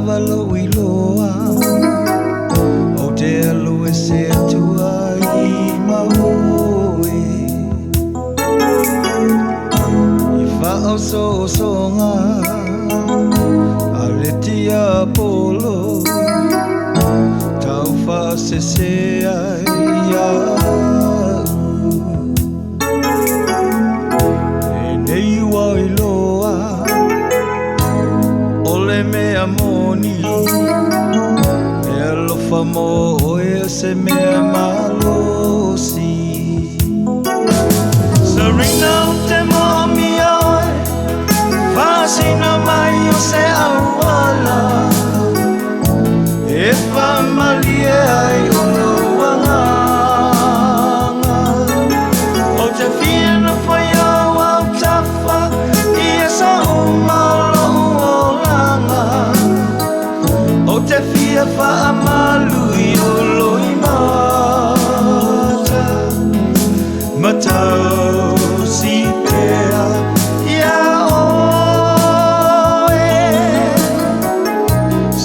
walo iloa o te alo e se atua I mahoe I whao songa a letia polo tau wha se ai e nei ua iloa ole mea moni e alofa mo e se mea malosi Serena te momi oe Fasina mai o se awala E whamalie ai o luanganga O te whina whai au au tawha I e sa umalo uolanga O te whia whaamalu I o loi mata Matau si pea ia oe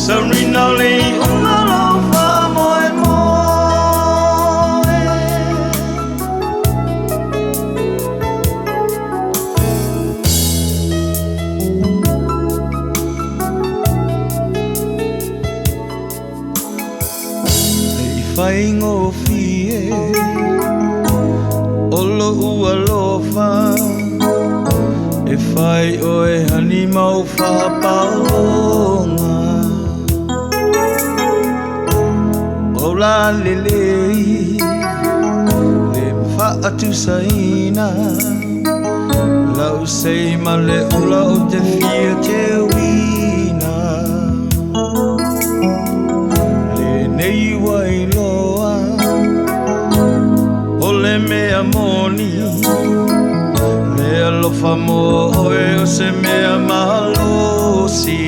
Serena le ungalo wha moe moe Hei whaingo fie Olo ua lofa E whai oe hani mau whapaonga O la lelei Le mwhaatu saina Lau sei ma le ula o te whia te wina Le nei wai loa Ole mea moni Le alofa mo oe o se mea malosi